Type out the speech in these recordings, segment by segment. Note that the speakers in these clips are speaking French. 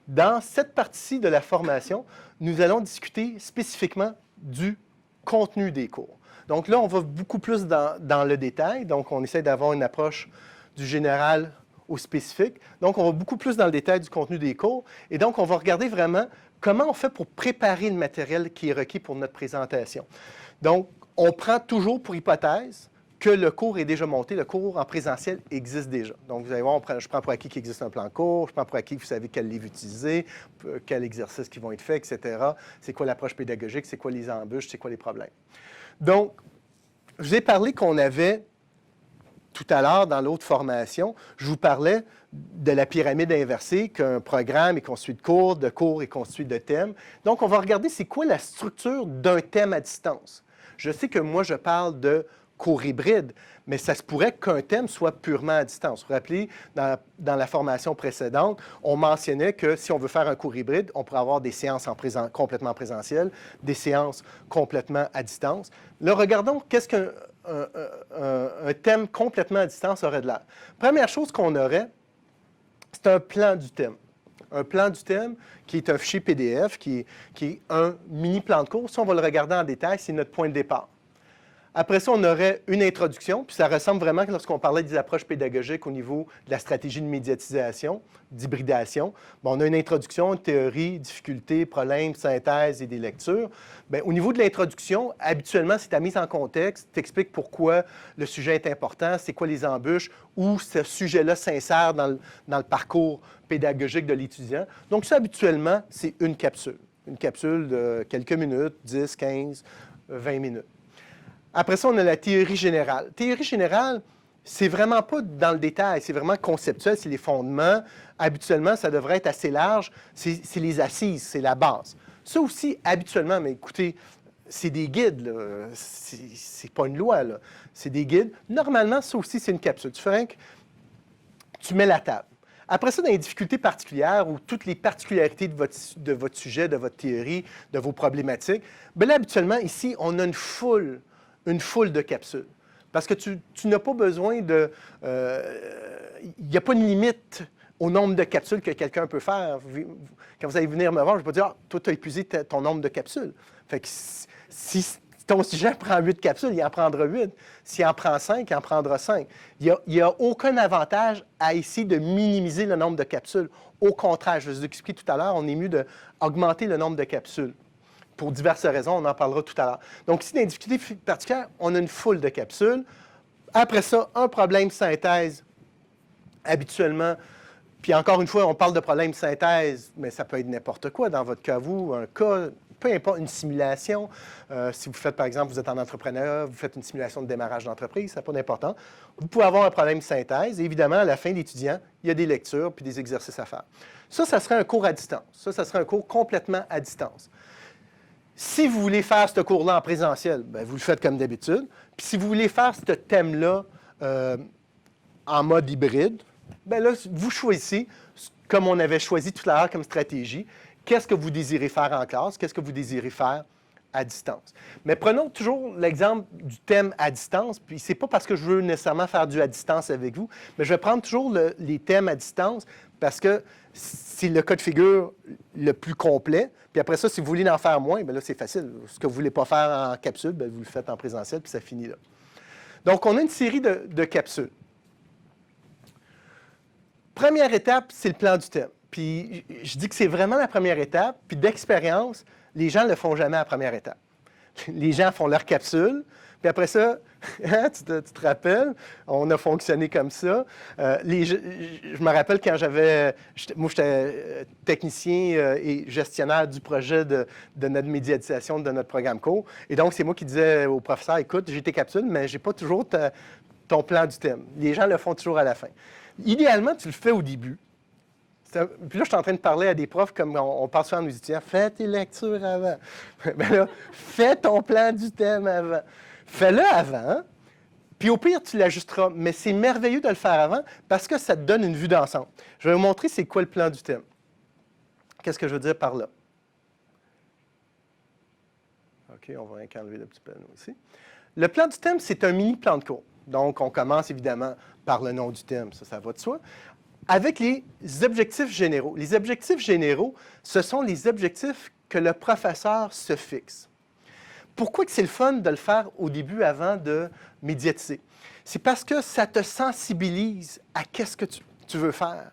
Dans cette partie de la formation, nous allons discuter spécifiquement du contenu des cours. Donc là, on va beaucoup plus dans le détail. Donc, on essaie d'avoir une approche du général au spécifique. Donc, on va beaucoup plus dans le détail du contenu des cours. Et donc, on va regarder vraiment comment on fait pour préparer le matériel qui est requis pour notre présentation. Donc, on prend toujours pour hypothèse que le cours est déjà monté, le cours en présentiel existe déjà. Donc, vous allez voir, je prends pour acquis qu'il existe un plan de cours, je prends pour acquis que vous savez quel livre utiliser, quels exercices qui vont être faits, etc. C'est quoi l'approche pédagogique, c'est quoi les embûches, c'est quoi les problèmes. Donc, je vous ai parlé qu'on avait, tout à l'heure, dans l'autre formation, je vous parlais de la pyramide inversée, qu'un programme est constitué de cours est constitué de thèmes. Donc, on va regarder c'est quoi la structure d'un thème à distance. Je sais que moi, je parle de cours hybride, mais ça se pourrait qu'un thème soit purement à distance. Vous vous rappelez, dans la formation précédente, on mentionnait que si on veut faire un cours hybride, on pourrait avoir des séances complètement présentielles, des séances complètement à distance. Là, regardons qu'est-ce qu'un thème complètement à distance aurait de l'air. Première chose qu'on aurait, c'est un plan du thème. Un plan du thème qui est un fichier PDF, qui est un mini plan de cours. Si on va le regarder en détail, c'est notre point de départ. Après ça, on aurait une introduction, puis ça ressemble vraiment lorsqu'on parlait des approches pédagogiques au niveau de la stratégie de médiatisation, d'hybridation. Bon, on a une introduction, une théorie, difficultés, problèmes, synthèse et des lectures. Bien, au niveau de l'introduction, habituellement, c'est ta mise en contexte, t'expliques pourquoi le sujet est important, c'est quoi les embûches, où ce sujet-là s'insère dans le parcours pédagogique de l'étudiant. Donc ça, habituellement, c'est une capsule. Une capsule de quelques minutes, 10, 15, 20 minutes. Après ça, on a la théorie générale. Théorie générale, c'est vraiment pas dans le détail, c'est vraiment conceptuel, c'est les fondements. Habituellement, ça devrait être assez large. C'est les assises, c'est la base. Ça aussi, habituellement, mais écoutez, c'est des guides, c'est pas une loi, c'est des guides. Normalement, ça aussi, c'est une capsule. Tu mets la table. Après ça, dans les difficultés particulières ou toutes les particularités de votre sujet, de votre théorie, de vos problématiques, bien là, habituellement, ici, on a une foule de capsules. Parce que tu n'as pas besoin de... Il n'y a pas une limite au nombre de capsules que quelqu'un peut faire. Quand vous allez venir me voir, je ne vais pas dire « Ah, toi, tu as épuisé ton nombre de capsules. » Fait que si ton sujet prend 8 capsules, il en prendra 8. S'il en prend 5, il en prendra 5. Il n'y a aucun avantage à essayer de minimiser le nombre de capsules. Au contraire, je vous ai expliqué tout à l'heure, on est mieux d'augmenter le nombre de capsules. Pour diverses raisons, on en parlera tout à l'heure. Donc, ici, dans les difficultés particulières, on a une foule de capsules. Après ça, un problème synthèse, habituellement. Puis encore une fois, on parle de problème synthèse, mais ça peut être n'importe quoi. Dans votre cas, vous, un cas, peu importe, une simulation. Si vous faites, par exemple, vous êtes en entrepreneur, vous faites une simulation de démarrage d'entreprise, ça n'a pas d'importance. Vous pouvez avoir un problème synthèse. Et évidemment, à la fin, l'étudiant, il y a des lectures puis des exercices à faire. Ça serait un cours à distance. Ça serait un cours complètement à distance. Si vous voulez faire ce cours-là en présentiel, bien, vous le faites comme d'habitude. Puis si vous voulez faire ce thème-là en mode hybride, bien là, vous choisissez, comme on avait choisi tout à l'heure comme stratégie, qu'est-ce que vous désirez faire en classe, qu'est-ce que vous désirez faire à distance. Mais prenons toujours l'exemple du thème à distance, puis c'est pas parce que je veux nécessairement faire du à distance avec vous, mais je vais prendre toujours les thèmes à distance parce que c'est le cas de figure le plus complet. Puis après ça, si vous voulez en faire moins, bien là, c'est facile. Ce que vous ne voulez pas faire en capsule, bien, vous le faites en présentiel, puis ça finit là. Donc, on a une série de capsules. Première étape, c'est le plan du thème. Puis, je dis que c'est vraiment la première étape. Puis, d'expérience, les gens ne le font jamais à la première étape. Les gens font leur capsule. Puis après ça, tu te rappelles, on a fonctionné comme ça. Je me rappelle quand moi, j'étais technicien et gestionnaire du projet de notre médiatisation de notre programme cours. Et donc, c'est moi qui disais au professeur, écoute, j'ai tes capsules, mais je n'ai pas toujours ton plan du thème. Les gens le font toujours à la fin. Idéalement, tu le fais au début. Puis là, je suis en train de parler à des profs comme on parle souvent à nos étudiants. Fais tes lectures avant. Bien là, fais ton plan du thème avant. Fais-le avant, puis au pire, tu l'ajusteras. Mais c'est merveilleux de le faire avant parce que ça te donne une vue d'ensemble. Je vais vous montrer c'est quoi le plan du thème. Qu'est-ce que je veux dire par là? OK, on va enlever le petit panneau ici. Le plan du thème, c'est un mini plan de cours. Donc, on commence évidemment par le nom du thème. Ça va de soi. avec les objectifs généraux. Les objectifs généraux, ce sont les objectifs que le professeur se fixe. Pourquoi que c'est le fun de le faire au début avant de médiatiser? C'est parce que ça te sensibilise à qu'est-ce que tu veux faire.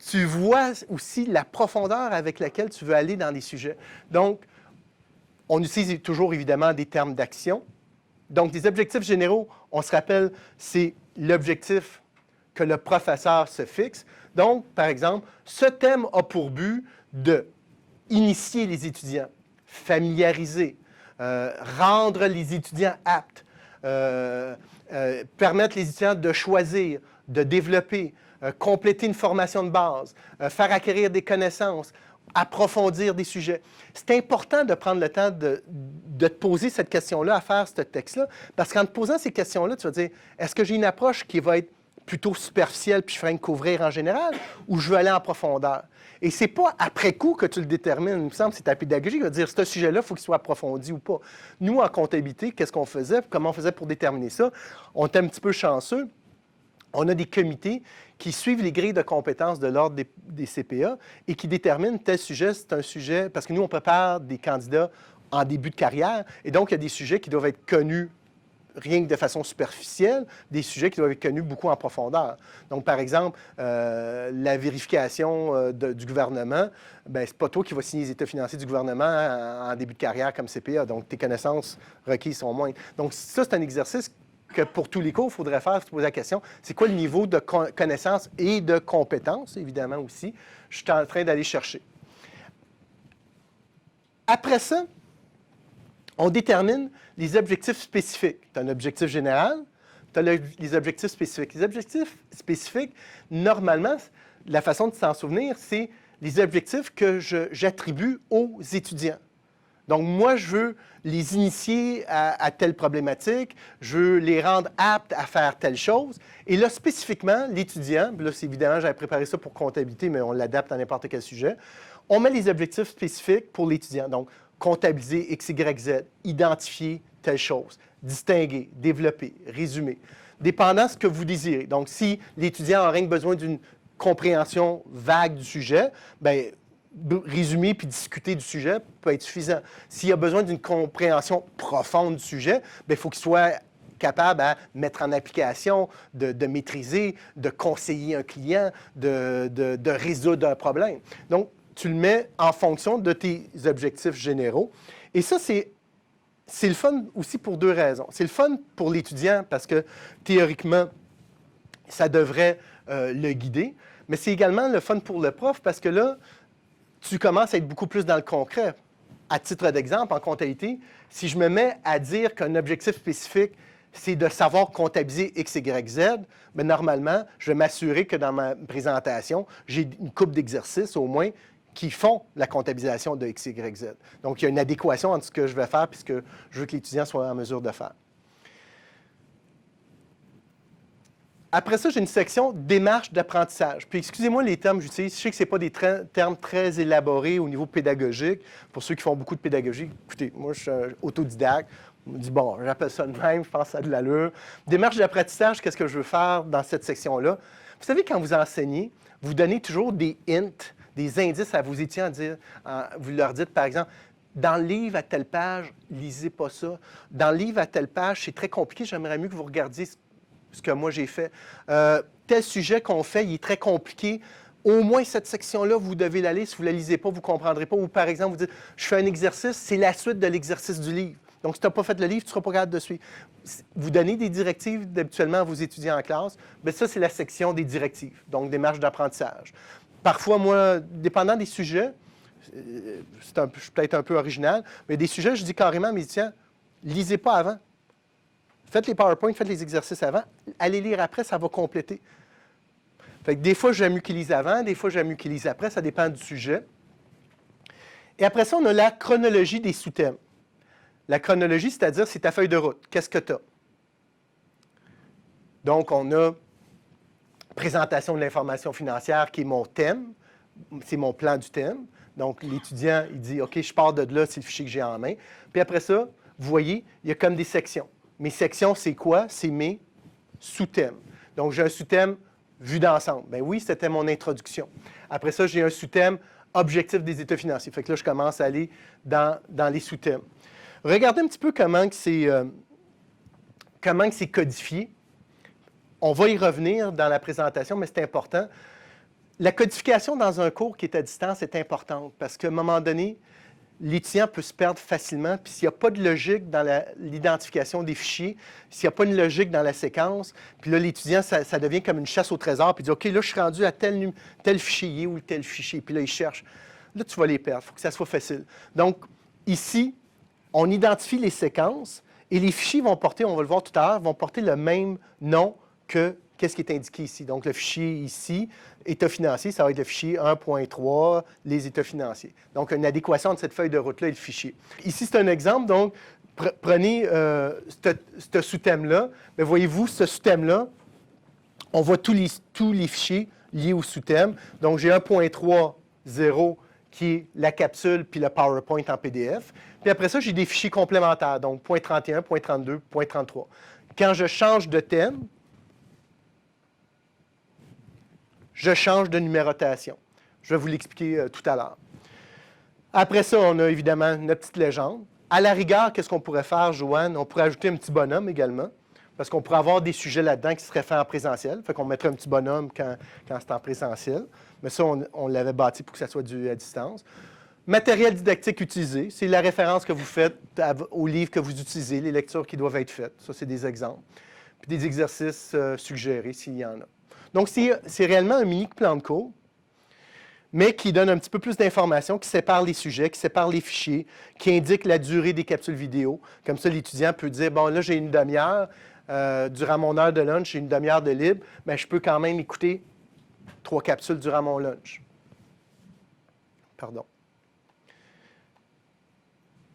Tu vois aussi la profondeur avec laquelle tu veux aller dans les sujets. Donc, on utilise toujours évidemment des termes d'action. Donc, des objectifs généraux, on se rappelle, c'est l'objectif que le professeur se fixe. Donc, par exemple, ce thème a pour but de initier les étudiants, familiariser, rendre les étudiants aptes, permettre les étudiants de choisir, de développer, compléter une formation de base, faire acquérir des connaissances, approfondir des sujets. C'est important de prendre le temps de te poser cette question-là, à faire ce texte-là, parce qu'en te posant ces questions-là, tu vas dire, est-ce que j'ai une approche qui va être plutôt superficielle, puis je ferai une couvrir en général, ou je veux aller en profondeur? Et ce n'est pas après coup que tu le détermines. Il me semble que c'est ta pédagogie qui va dire, ce sujet-là, il faut qu'il soit approfondi ou pas. Nous, en comptabilité, qu'est-ce qu'on faisait? Comment on faisait pour déterminer ça? On était un petit peu chanceux. On a des comités qui suivent les grilles de compétences de l'ordre des CPA et qui déterminent tel sujet, c'est un sujet, parce que nous, on prépare des candidats en début de carrière, et donc il y a des sujets qui doivent être connus rien que de façon superficielle, des sujets qui doivent être connus beaucoup en profondeur. Donc, par exemple, la vérification du gouvernement, bien, ce n'est pas toi qui vas signer les états financiers du gouvernement en début de carrière comme CPA, donc tes connaissances requises sont moindres. Donc, ça, c'est un exercice que pour tous les cours, il faudrait faire, se poser la question, c'est quoi le niveau de connaissance et de compétence, évidemment aussi, je suis en train d'aller chercher. Après ça, on détermine les objectifs spécifiques. Tu as un objectif général, tu as les objectifs spécifiques. Les objectifs spécifiques, normalement, la façon de s'en souvenir, c'est les objectifs que j'attribue aux étudiants. Donc, moi, je veux les initier à telle problématique, je veux les rendre aptes à faire telle chose. Et là, spécifiquement, l'étudiant, là, c'est évidemment, j'avais préparé ça pour comptabilité, mais on l'adapte à n'importe quel sujet. On met les objectifs spécifiques pour l'étudiant. Donc, comptabiliser X, Y, Z, identifier telle chose, distinguer, développer, résumer, dépendant de ce que vous désirez. Donc, si l'étudiant a rien que besoin d'une compréhension vague du sujet, bien, résumer puis discuter du sujet peut être suffisant. S'il a besoin d'une compréhension profonde du sujet, bien, il faut qu'il soit capable à mettre en application, de maîtriser, de conseiller un client, de résoudre un problème. Donc, tu le mets en fonction de tes objectifs généraux. Et ça, c'est le fun aussi pour deux raisons. C'est le fun pour l'étudiant parce que, théoriquement, ça devrait le guider, mais c'est également le fun pour le prof parce que là, tu commences à être beaucoup plus dans le concret. À titre d'exemple, en comptabilité, si je me mets à dire qu'un objectif spécifique, c'est de savoir comptabiliser X, Y, Z, bien, normalement, je vais m'assurer que dans ma présentation, j'ai une couple d'exercices au moins qui font la comptabilisation de X, Y, Z. Donc, il y a une adéquation entre ce que je vais faire et ce que je veux que l'étudiant soit en mesure de faire. Après ça, j'ai une section démarche d'apprentissage. Puis, excusez-moi les termes que j'utilise. Je sais que ce n'est pas des termes très élaborés au niveau pédagogique. Pour ceux qui font beaucoup de pédagogie, écoutez, moi, je suis autodidacte. On me dit, bon, j'appelle ça de même, je pense que ça a de l'allure. Démarche d'apprentissage, qu'est-ce que je veux faire dans cette section-là? Vous savez, quand vous enseignez, vous donnez toujours des hints, des indices à vos étudiants. Vous leur dites, par exemple, dans le livre à telle page, lisez pas ça. Dans le livre à telle page, c'est très compliqué, j'aimerais mieux que vous regardiez ce que moi j'ai fait. Tel sujet qu'on fait, il est très compliqué. Au moins, cette section-là, vous devez la lire. Si vous ne la lisez pas, vous ne comprendrez pas. Ou par exemple, vous dites, je fais un exercice, c'est la suite de l'exercice du livre. Donc, si tu n'as pas fait le livre, tu ne seras pas capable de suivre. Vous donnez des directives habituellement à vos étudiants en classe. Bien, ça, c'est la section des directives, donc des marges d'apprentissage. Parfois, moi, dépendant des sujets, je suis peut-être un peu original, mais des sujets, je dis carrément à mes étudiants, lisez pas avant. Faites les PowerPoint, faites les exercices avant. Allez lire après, ça va compléter. Fait que des fois, j'aime mieux qu'ils lisent avant, des fois, j'aime mieux qu'ils lisent après. Ça dépend du sujet. Et après ça, on a la chronologie des sous-thèmes. La chronologie, c'est-à-dire, c'est ta feuille de route. Qu'est-ce que tu as? Donc, on a présentation de l'information financière qui est mon thème. C'est mon plan du thème. Donc, l'étudiant, il dit, OK, je pars de là, c'est le fichier que j'ai en main. Puis après ça, vous voyez, il y a comme des sections. Mes sections, c'est quoi? C'est mes sous-thèmes. Donc, j'ai un sous-thème vue d'ensemble. Ben oui, c'était mon introduction. Après ça, j'ai un sous-thème objectif des états financiers. Fait que là, je commence à aller dans les sous-thèmes. Regardez un petit peu comment c'est codifié. On va y revenir dans la présentation, mais c'est important. La codification dans un cours qui est à distance est importante parce qu'à un moment donné, l'étudiant peut se perdre facilement. Puis s'il n'y a pas de logique dans l'identification des fichiers, s'il n'y a pas de logique dans la séquence, puis là, l'étudiant, ça devient comme une chasse au trésor, puis il dit, OK, là, je suis rendu à tel fichier ou tel fichier, puis là, il cherche. Là, tu vas les perdre. Il faut que ça soit facile. Donc, ici, on identifie les séquences et les fichiers vont porter, on va le voir tout à l'heure, vont porter le même nom que qu'est-ce qui est indiqué ici. Donc, le fichier ici, état financier, ça va être le fichier 1.3, les états financiers. Donc, une adéquation de cette feuille de route-là et le fichier. Ici, c'est un exemple. Donc, prenez ce sous-thème-là. Mais voyez-vous, ce sous-thème-là, on voit tous les fichiers liés au sous-thème. Donc, j'ai 1.3.0 qui est la capsule puis le PowerPoint en PDF. Puis après ça, j'ai des fichiers complémentaires, donc .31, .32, .33. Quand je change de thème, je change de numérotation. Je vais vous l'expliquer tout à l'heure. Après ça, on a évidemment notre petite légende. À la rigueur, qu'est-ce qu'on pourrait faire, Joanne? On pourrait ajouter un petit bonhomme également, parce qu'on pourrait avoir des sujets là-dedans qui seraient faits en présentiel. Fait qu'on mettrait un petit bonhomme quand c'est en présentiel. Mais ça, on l'avait bâti pour que ça soit à distance. Matériel didactique utilisé, c'est la référence que vous faites aux livres que vous utilisez, les lectures qui doivent être faites. Ça, c'est des exemples. Puis des exercices suggérés s'il y en a. Donc, c'est réellement un mini plan de cours, mais qui donne un petit peu plus d'informations, qui sépare les sujets, qui sépare les fichiers, qui indique la durée des capsules vidéo. Comme ça, l'étudiant peut dire, bon, là, j'ai une demi-heure, durant mon heure de lunch, j'ai une demi-heure de libre, mais je peux quand même écouter 3 capsules durant mon lunch. Pardon.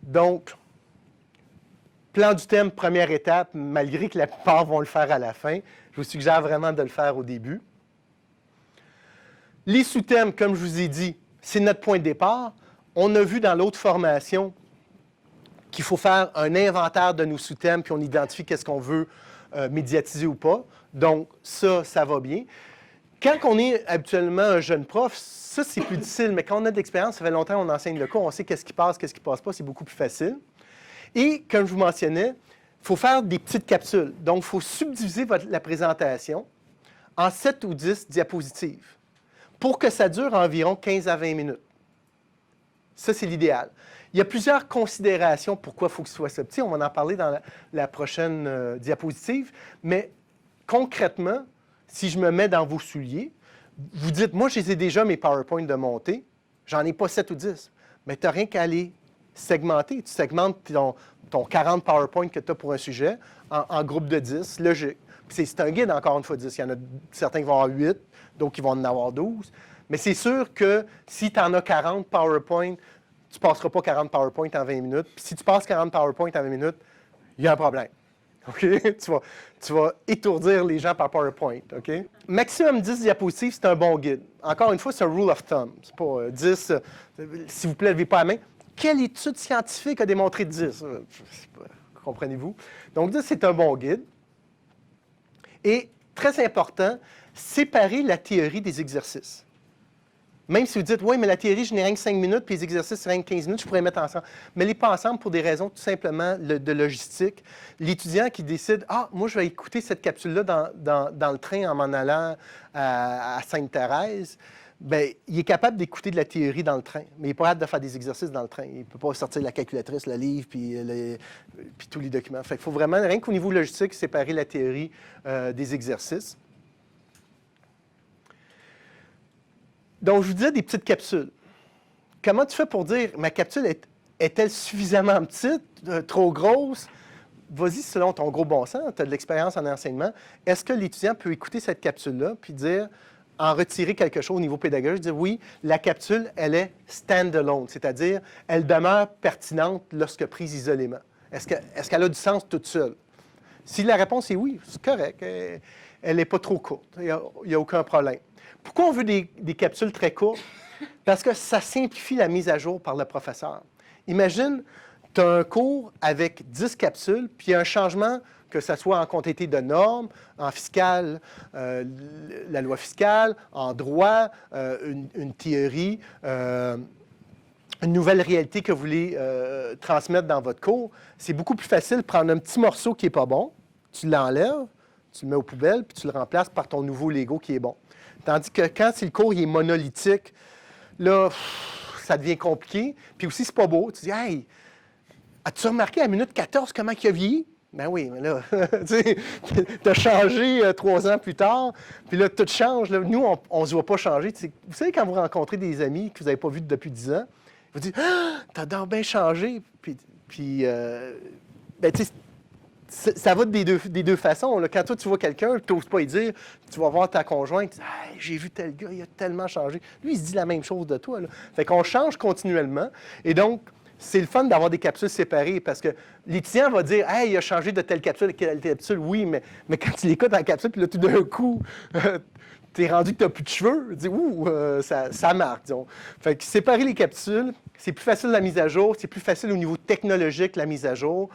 Donc, plan du thème, première étape, malgré que la plupart vont le faire à la fin. Je vous suggère vraiment de le faire au début. Les sous-thèmes, comme je vous ai dit, c'est notre point de départ. On a vu dans l'autre formation qu'il faut faire un inventaire de nos sous-thèmes, puis on identifie qu'est-ce qu'on veut médiatiser ou pas. Donc, ça va bien. Quand on est habituellement un jeune prof, ça, c'est plus difficile, mais quand on a de l'expérience, ça fait longtemps qu'on enseigne le cours, on sait qu'est-ce qui passe pas, c'est beaucoup plus facile. Et, comme je vous mentionnais, il faut faire des petites capsules. Donc, il faut subdiviser la présentation en 7 ou 10 diapositives pour que ça dure environ 15 à 20 minutes. Ça, c'est l'idéal. Il y a plusieurs considérations pourquoi il faut que ce soit ça petit. On va en parler dans la prochaine diapositive. Mais concrètement, si je me mets dans vos souliers, vous dites, moi, je les ai déjà mes PowerPoint de montée, j'en ai pas 7 ou 10. Mais tu n'as rien qu'à aller segmenter. Tu segmentes ton 40 PowerPoint que tu as pour un sujet en groupe de 10, logique. C'est un guide, encore une fois, 10. Il y en a certains qui vont avoir 8, d'autres qui vont en avoir 12. Mais c'est sûr que si tu en as 40 PowerPoint, tu ne passeras pas 40 PowerPoint en 20 minutes. Puis si tu passes 40 PowerPoint en 20 minutes, il y a un problème. OK? Tu vas étourdir les gens par PowerPoint. OK? Maximum 10 diapositives, c'est un bon guide. Encore une fois, c'est un rule of thumb. C'est pas 10. S'il vous plaît, levez pas la main. Quelle étude scientifique a démontré 10? Comprenez-vous? Donc, 10, c'est un bon guide. Et, très important, séparer la théorie des exercices. Même si vous dites, oui, mais la théorie, je n'ai rien que 5 minutes, puis les exercices, c'est rien que 15 minutes, je pourrais les mettre ensemble. Mais les pas ensemble pour des raisons tout simplement de logistique. L'étudiant qui décide, ah, moi, je vais écouter cette capsule-là dans le train en m'en allant à Sainte-Thérèse, bien, il est capable d'écouter de la théorie dans le train, mais il n'est pas capable de faire des exercices dans le train. Il ne peut pas sortir la calculatrice, le livre, puis tous les documents. Fait qu'il faut vraiment, rien qu'au niveau logistique, séparer la théorie des exercices. Donc, je vous disais des petites capsules. Comment tu fais pour dire, ma capsule est-elle suffisamment petite, trop grosse? Vas-y selon ton gros bon sens, tu as de l'expérience en enseignement. Est-ce que l'étudiant peut écouter cette capsule-là puis dire, en retirer quelque chose au niveau pédagogique, dire oui, la capsule, elle est stand-alone, c'est-à-dire, elle demeure pertinente lorsque prise isolément. Est-ce qu'elle a du sens toute seule? Si la réponse est oui, c'est correct. Elle n'est pas trop courte. Il n'y a aucun problème. Pourquoi on veut des capsules très courtes? Parce que ça simplifie la mise à jour par le professeur. Imagine, tu as un cours avec 10 capsules, puis il y a un changement, que ce soit en comptabilité de normes, en fiscal, la loi fiscale, en droit, une théorie, une nouvelle réalité que vous voulez transmettre dans votre cours, c'est beaucoup plus facile de prendre un petit morceau qui n'est pas bon, tu l'enlèves, tu le mets aux poubelles, puis tu le remplaces par ton nouveau Lego qui est bon. Tandis que quand le cours il est monolithique, là, ça devient compliqué. Puis aussi, c'est pas beau. Tu dis, hey, as-tu remarqué à minute 14 comment il a vieilli? Ben oui, mais là, tu as changé 3 ans plus tard, puis là, tout change. Là. Nous, on ne se voit pas changer. Vous savez, quand vous rencontrez des amis que vous n'avez pas vus depuis 10 ans, vous dites, ah, t'as donc bien changé. Puis ben, tu sais, ça va des deux façons. Là. Quand toi, tu vois quelqu'un, tu n'oses pas y dire, tu vas voir ta conjointe, tu dis, hey, j'ai vu tel gars, il a tellement changé. Lui, il se dit la même chose de toi. Là. Fait qu'on change continuellement. Et donc, c'est le fun d'avoir des capsules séparées parce que l'étudiant va dire, hey, il a changé de telle capsule à telle capsule. Oui, mais quand tu l'écoutes en capsule, puis là, tout d'un coup, tu es rendu que tu n'as plus de cheveux. Tu dis, ouh, ça marque, disons. Fait que séparer les capsules, c'est plus facile la mise à jour, c'est plus facile au niveau technologique la mise à jour.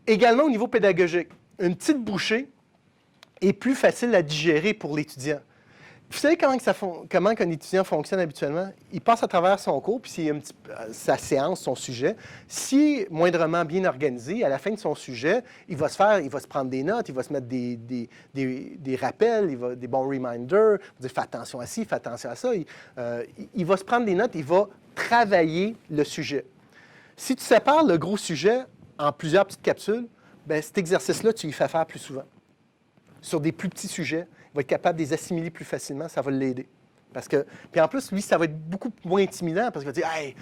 Également au niveau pédagogique, une petite bouchée est plus facile à digérer pour l'étudiant. Vous savez comment un étudiant fonctionne habituellement? Il passe à travers son cours, puis sa séance, son sujet. Si moindrement bien organisé, à la fin de son sujet, il va se prendre des notes, il va se mettre des rappels, des bons reminders, il va dire « fais attention à ci, fais attention à ça ». Il va se prendre des notes, il va travailler le sujet. Si tu sépares le gros sujet en plusieurs petites capsules, bien, cet exercice-là, tu y fais faire plus souvent. Sur des plus petits sujets, il va être capable de les assimiler plus facilement, ça va l'aider. Puis en plus, lui, ça va être beaucoup moins intimidant parce qu'il va dire « Hey,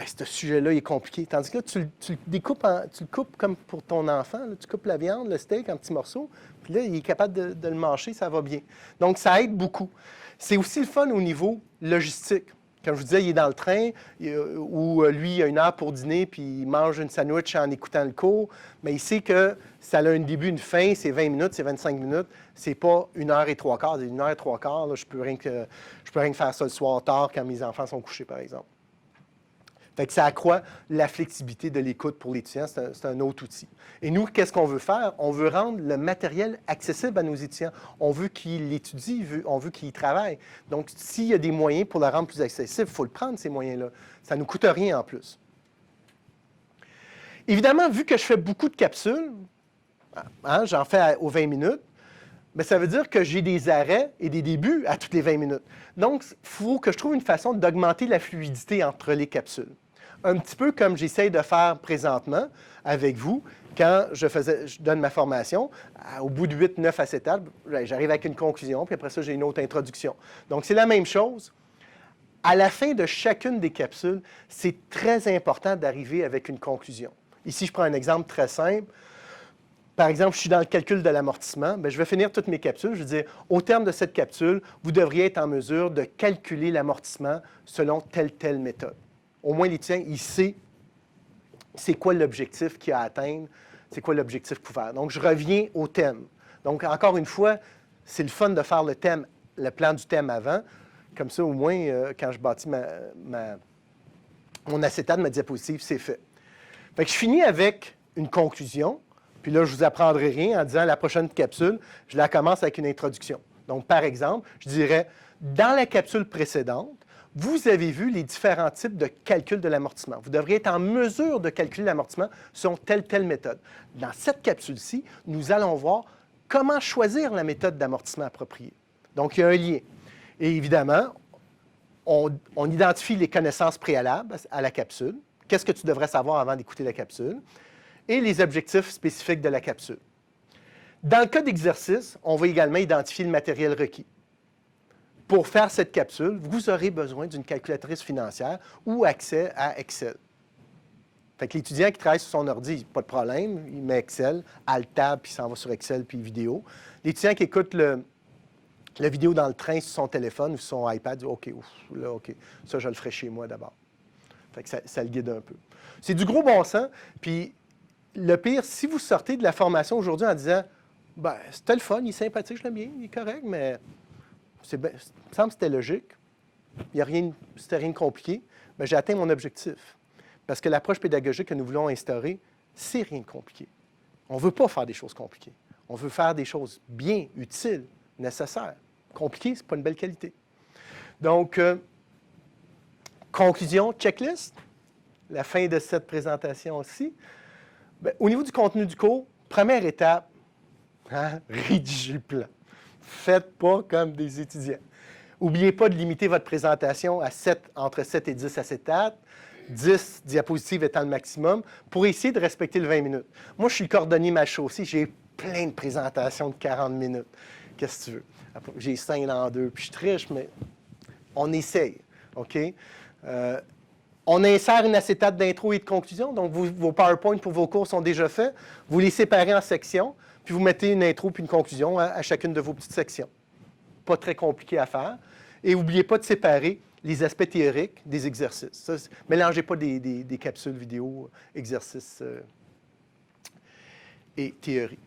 ce sujet-là, il est compliqué. » Tandis que là, tu le coupes comme pour ton enfant. Là, tu coupes la viande, le steak en petits morceaux, puis là, il est capable de le mâcher, ça va bien. Donc, ça aide beaucoup. C'est aussi le fun au niveau logistique. Comme je vous disais, il est dans le train, où lui, il a 1 heure pour dîner, puis il mange une sandwich en écoutant le cours, mais il sait que ça a un début, une fin, c'est 20 minutes, c'est 25 minutes, c'est pas 1 heure et 3 quarts. 1 heure et 3 quarts, là, je peux rien que faire ça le soir tard quand mes enfants sont couchés, par exemple. Fait que ça accroît la flexibilité de l'écoute pour l'étudiant, c'est un autre outil. Et nous, qu'est-ce qu'on veut faire? On veut rendre le matériel accessible à nos étudiants. On veut qu'ils l'étudient, on veut qu'ils y travaillent. Donc, s'il y a des moyens pour le rendre plus accessible, il faut le prendre, ces moyens-là. Ça ne nous coûte rien en plus. Évidemment, vu que je fais beaucoup de capsules, j'en fais aux 20 minutes, bien, ça veut dire que j'ai des arrêts et des débuts à toutes les 20 minutes. Donc, il faut que je trouve une façon d'augmenter la fluidité entre les capsules. Un petit peu comme j'essaye de faire présentement avec vous, quand je donne ma formation, au bout de 8, 9 à 7 étapes, j'arrive avec une conclusion, puis après ça, j'ai une autre introduction. Donc, c'est la même chose. À la fin de chacune des capsules, c'est très important d'arriver avec une conclusion. Ici, je prends un exemple très simple. Par exemple, je suis dans le calcul de l'amortissement, bien, je vais finir toutes mes capsules. Je vais dire, au terme de cette capsule, vous devriez être en mesure de calculer l'amortissement selon telle méthode. Au moins, l'étudiant, il sait c'est quoi l'objectif qu'il a à atteindre, c'est quoi l'objectif couvert. Donc, je reviens au thème. Donc, encore une fois, c'est le fun de faire le plan du thème avant. Comme ça, au moins, quand je bâtis mon acétate, ma diapositive, c'est fait. Fait que je finis avec une conclusion. Puis là, je ne vous apprendrai rien en disant la prochaine capsule, je la commence avec une introduction. Donc, par exemple, je dirais, dans la capsule précédente, vous avez vu les différents types de calcul de l'amortissement. Vous devriez être en mesure de calculer l'amortissement selon telle méthode. Dans cette capsule-ci, nous allons voir comment choisir la méthode d'amortissement appropriée. Donc, il y a un lien. Et évidemment, on identifie les connaissances préalables à la capsule. Qu'est-ce que tu devrais savoir avant d'écouter la capsule? Et les objectifs spécifiques de la capsule. Dans le cas d'exercice, on va également identifier le matériel requis. Pour faire cette capsule, vous aurez besoin d'une calculatrice financière ou accès à Excel. Fait que l'étudiant qui travaille sur son ordi, pas de problème, il met Excel, Alt Tab, puis il s'en va sur Excel, puis vidéo. L'étudiant qui écoute la vidéo dans le train sur son téléphone ou sur son iPad, dit OK, ça je le ferai chez moi d'abord. Fait que ça le guide un peu. C'est du gros bon sens, puis le pire, si vous sortez de la formation aujourd'hui en disant « ben c'était le fun, il est sympathique, je l'aime bien, il est correct, mais il me semble que c'était logique, c'était rien de compliqué, mais j'ai atteint mon objectif. » Parce que l'approche pédagogique que nous voulons instaurer, c'est rien de compliqué. On ne veut pas faire des choses compliquées. On veut faire des choses bien, utiles, nécessaires. Compliqué, ce n'est pas une belle qualité. Donc, conclusion, checklist. La fin de cette présentation aussi. Bien, au niveau du contenu du cours, première étape, rédigez le plan. Faites pas comme des étudiants. N'oubliez pas de limiter votre présentation à entre 7 et 10 acétates, 10 diapositives étant le maximum, pour essayer de respecter le 20 minutes. Moi, je suis le cordonnier macho aussi. J'ai plein de présentations de 40 minutes. Qu'est-ce que tu veux? J'ai 5 en 2, puis je triche, mais on essaye. OK? On insère une acétate d'intro et de conclusion. Donc, vos PowerPoint pour vos cours sont déjà faits. Vous les séparez en sections, puis vous mettez une intro puis une conclusion à chacune de vos petites sections. Pas très compliqué à faire. Et n'oubliez pas de séparer les aspects théoriques des exercices. Mélangez pas des capsules vidéo, exercices et théorie.